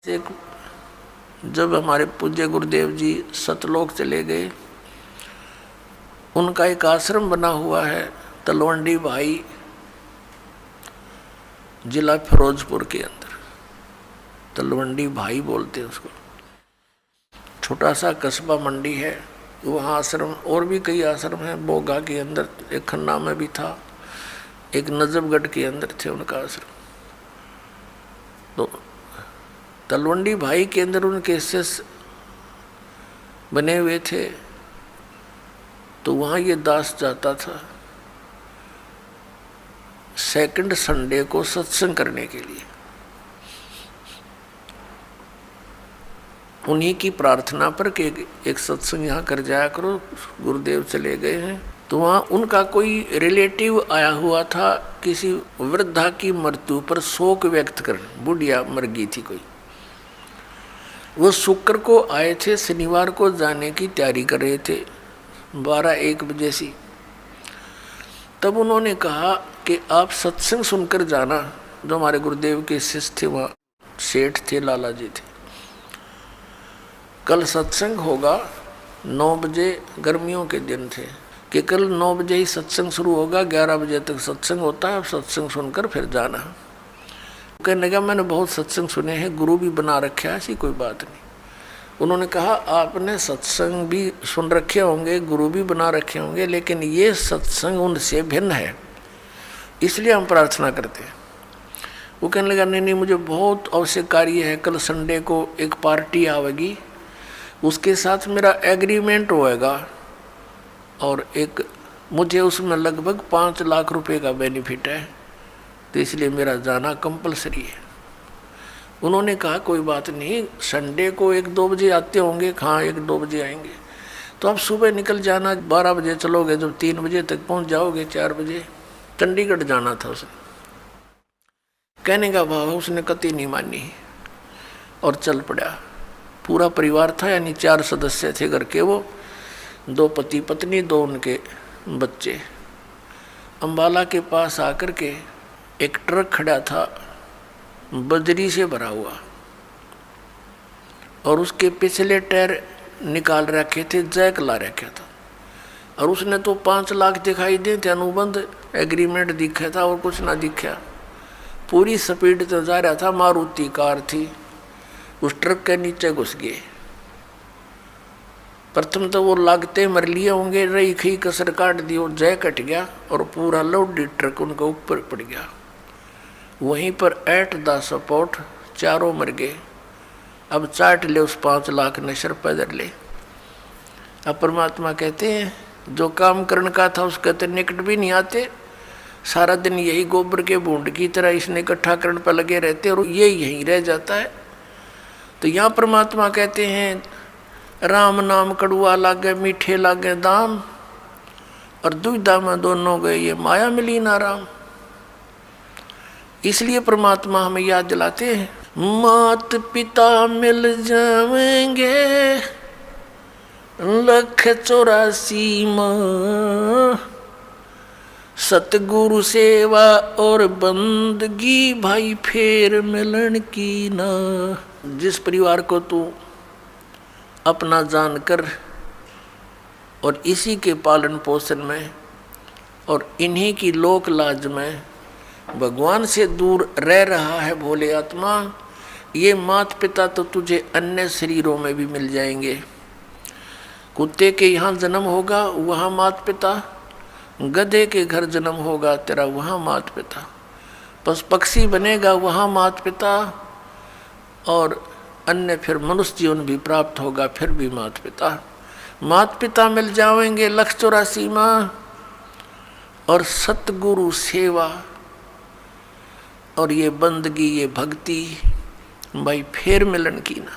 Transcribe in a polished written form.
एक जब हमारे पूज्य गुरुदेव जी सतलोक चले गए, उनका एक आश्रम बना हुआ है तलवंडी भाई, जिला फिरोजपुर के अंदर। तलवंडी भाई बोलते हैं उसको। छोटा सा कस्बा मंडी है, वहाँ आश्रम और भी कई आश्रम हैं। बोगा के अंदर एक खन्ना में भी था, एक नजफगढ़ के अंदर थे उनका आश्रम। तो तलवंडी भाई के अंदर उनके शिष्य बने हुए थे, तो वहाँ ये दास जाता था सेकंड संडे को सत्संग करने के लिए। उन्हीं की प्रार्थना पर कि एक सत्संग यहाँ कर जाया करो, गुरुदेव चले गए हैं। तो वहाँ उनका कोई रिलेटिव आया हुआ था, किसी वृद्धा की मृत्यु पर शोक व्यक्त कर, बुढ़िया मर गई थी कोई। वो शुक्र को आए थे, शनिवार को जाने की तैयारी कर रहे थे 12-1 बजे से। तब उन्होंने कहा कि आप सत्संग सुनकर जाना। जो हमारे गुरुदेव के शिष्य थे, वहाँ सेठ थे, लाला जी थे। कल सत्संग होगा 9 बजे, गर्मियों के दिन थे कि कल 9 बजे ही सत्संग शुरू होगा, 11 बजे तक सत्संग होता है, आप सत्संग सुनकर फिर जाना। कहने लगा मैंने बहुत सत्संग सुने हैं, गुरु भी बना रखे है, ऐसी कोई बात नहीं। उन्होंने कहा आपने सत्संग भी सुन रखे होंगे, गुरु भी बना रखे होंगे, लेकिन ये सत्संग उनसे भिन्न है, इसलिए हम प्रार्थना करते हैं। वो कहने लगा नहीं, मुझे बहुत आवश्यक कार्य है, कल संडे को एक पार्टी आवेगी, उसके साथ मेरा एग्रीमेंट होएगा और एक मुझे उसमें लगभग 5 लाख रुपए का बेनिफिट है, तो इसलिए मेरा जाना कंपलसरी है। उन्होंने कहा कोई बात नहीं, संडे को 1-2 बजे आते होंगे। हाँ, 1-2 बजे आएंगे, तो आप सुबह निकल जाना, 12 बजे चलोगे, जब 3 बजे तक पहुंच जाओगे, 4 बजे। चंडीगढ़ जाना था उसे। कहने का भाव उसने कतई नहीं मानी और चल पड़ा। पूरा परिवार था, यानी 4 सदस्य थे घर के, वो 2 पति पत्नी, 2 उनके बच्चे। अम्बाला के पास आकर के एक ट्रक खड़ा था बजरी से भरा हुआ, और उसके पिछले टायर निकाल रखे थे, जैक ला रखा था, और उसने तो 5 लाख दिखाई दे थे, अनुबंध एग्रीमेंट दिखा था और कुछ ना दिखा। पूरी स्पीड से जा रहा था, मारुति कार थी, उस ट्रक के नीचे घुस गए। प्रथम तो वो लागते मर लिए होंगे, रही खी कसर काट दी और जय कट गया, और पूरा लोडी ट्रक उनके ऊपर पड़ गया। वहीं पर एट द सपोर्ट 4 मर गए। अब चाट ले उस 5 लाख ने सर पैदल ले। अब परमात्मा कहते हैं जो काम करने का था उसके तो निकट भी नहीं आते, सारा दिन यही गोबर के बूंद की तरह इसने इकट्ठा करने पर लगे रहते, और ये यहीं रह जाता है। तो यहाँ परमात्मा कहते हैं राम नाम कड़ुआ लागे, मीठे लागे दाम, और दुविधा में दोनों गए, ये माया मिली ना राम। इसलिए परमात्मा हमें याद दिलाते हैं, मात पिता मिल जाएंगे 184 माँ, सतगुरु सेवा और बंदगी भाई फेर मिलन की ना। जिस परिवार को तू अपना जानकर और इसी के पालन पोषण में और इन्हीं की लोक लाज में भगवान से दूर रह रहा है भोले आत्मा, ये माता पिता तो तुझे अन्य शरीरों में भी मिल जाएंगे। कुत्ते के यहाँ जन्म होगा, वहाँ माता पिता, गधे के घर जन्म होगा तेरा, वहाँ माता पिता, बस पक्षी बनेगा वहाँ माता पिता, और अन्य फिर मनुष्य जीवन भी प्राप्त होगा, फिर भी माता पिता। माता पिता मिल जाएंगे 184 माँ, और सतगुरु सेवा और ये बंदगी, ये भक्ति भाई फेर मिलन की ना।